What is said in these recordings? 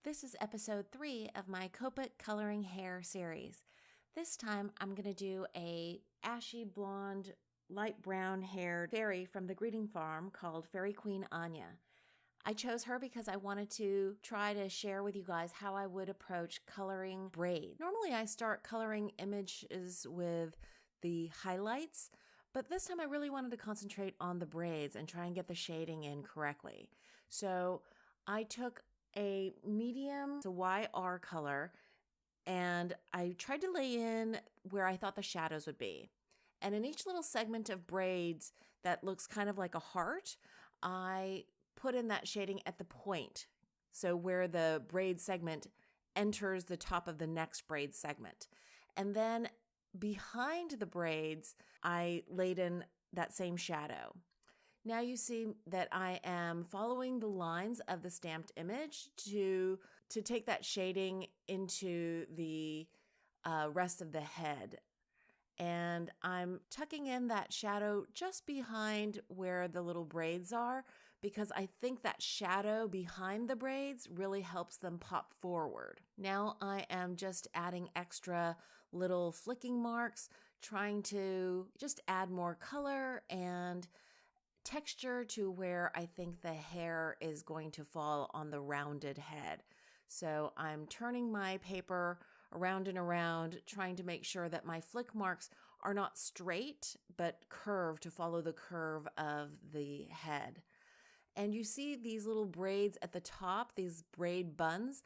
This is episode 3 of my Copic coloring hair series. This time I'm going to do a ashy blonde, light brown haired fairy from the greeting farm called Fairy Queen Anya. I chose her because I wanted to try to share with you guys how I would approach coloring braids. Normally I start coloring images with the highlights, but this time I really wanted to concentrate on the braids and try and get the shading in correctly. So I took a medium to YR color and I tried to lay in where I thought the shadows would be. And in each little segment of braids that looks kind of like a heart, I put in that shading at the point. So where the braid segment enters the top of the next braid segment. And then behind the braids, I laid in that same shadow. Now you see that I am following the lines of the stamped image to take that shading into the rest of the head. And I'm tucking in that shadow just behind where the little braids are because I think that shadow behind the braids really helps them pop forward. Now I am just adding extra little flicking marks, trying to just add more color and texture to where I think the hair is going to fall on the rounded head. So I'm turning my paper around and around, trying to make sure that my flick marks are not straight, but curved to follow the curve of the head. And you see these little braids at the top, these braid buns.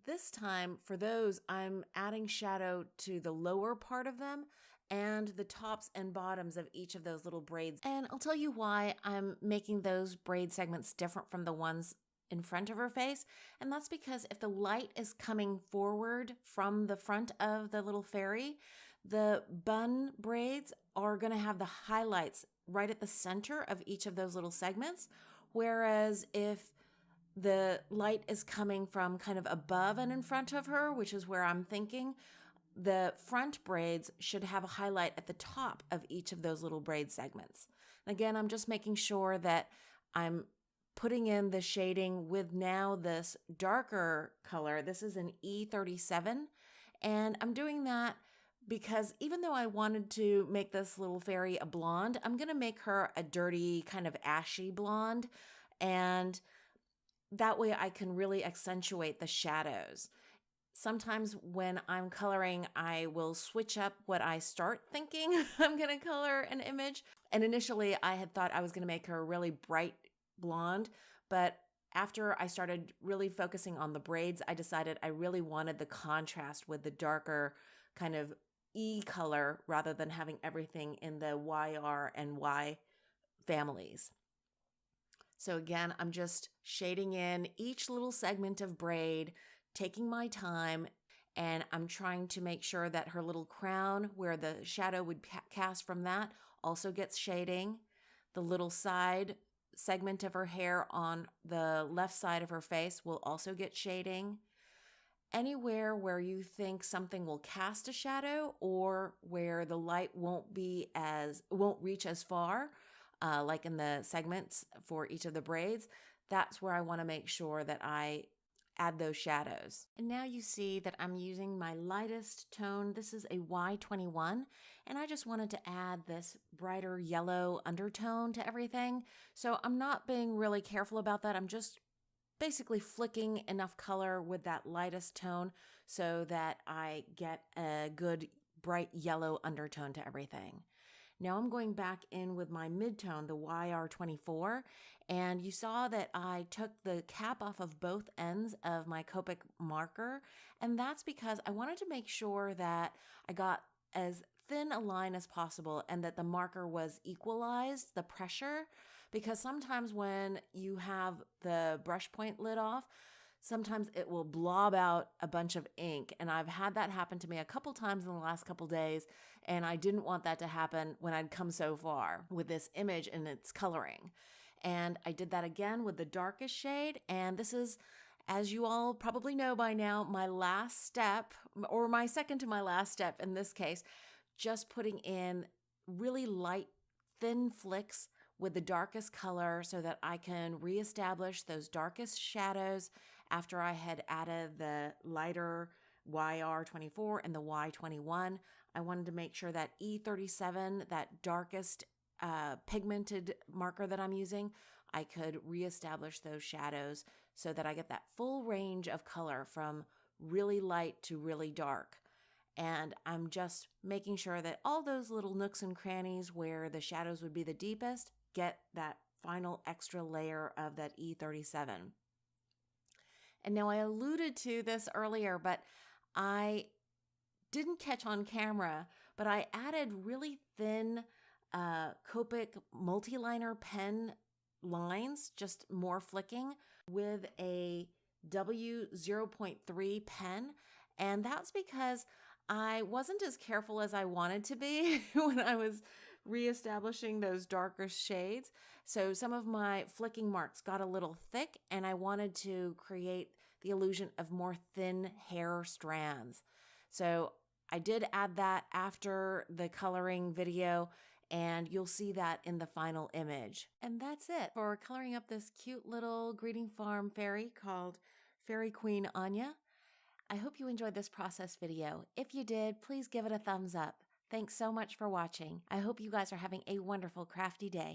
This time, for those, I'm adding shadow to the lower part of them and the tops and bottoms of each of those little braids. And I'll tell you why I'm making those braid segments different from the ones in front of her face. And that's because if the light is coming forward from the front of the little fairy, the bun braids are going to have the highlights right at the center of each of those little segments. Whereas if the light is coming from kind of above and in front of her, which is where I'm thinking, the front braids should have a highlight at the top of each of those little braid segments. And again, I'm just making sure that I'm putting in the shading with now this darker color. This is an Y13, and I'm doing that because even though I wanted to make this little fairy a blonde, I'm going to make her a dirty kind of ashy blonde, and that way I can really accentuate the shadows. Sometimes when I'm coloring, I will switch up what I start thinking I'm going to color an image. And initially I had thought I was going to make her a really bright blonde, but after I started really focusing on the braids, I decided I really wanted the contrast with the darker kind of E color rather than having everything in the YR and Y families. So again, I'm just shading in each little segment of braid, taking my time, and I'm trying to make sure that her little crown, where the shadow would cast from that, also gets shading. The little side segment of her hair on the left side of her face will also get shading. Anywhere where you think something will cast a shadow or where the light won't reach as far, like in the segments for each of the braids, that's where I want to make sure that I add those shadows. And now you see that I'm using my lightest tone. This is a Y21, and I just wanted to add this brighter yellow undertone to everything. So I'm not being really careful about that. I'm just basically flicking enough color with that lightest tone so that I get a good bright yellow undertone to everything. Now I'm going back in with my midtone, the YR24, and you saw that I took the cap off of both ends of my Copic marker, and that's because I wanted to make sure that I got as thin a line as possible and that the marker was equalized, the pressure, because sometimes when you have the brush point lid off, sometimes it will blob out a bunch of ink. And I've had that happen to me a couple times in the last couple days. And I didn't want that to happen when I'd come so far with this image and its coloring. And I did that again with the darkest shade. And this is, as you all probably know by now, my last step, or my second to my last step in this case, just putting in really light, thin flicks with the darkest color so that I can reestablish those darkest shadows after I had added the lighter YR24 and the Y21. I wanted to make sure that E37, that darkest pigmented marker that I'm using, I could reestablish those shadows so that I get that full range of color from really light to really dark. And I'm just making sure that all those little nooks and crannies where the shadows would be the deepest get that final extra layer of that E37. And now I alluded to this earlier, but I didn't catch on camera, but I added really thin Copic multi-liner pen lines, just more flicking, with a W0.3 pen. And that's because I wasn't as careful as I wanted to be when I was reestablishing those darker shades. So some of my flicking marks got a little thick, and I wanted to create the illusion of more thin hair strands. So I did add that after the coloring video, and you'll see that in the final image. And that's it for coloring up this cute little greeting farm fairy called Fairy Queen Anya. I hope you enjoyed this process video. If you did, please give it a thumbs up. Thanks so much for watching. I hope you guys are having a wonderful crafty day.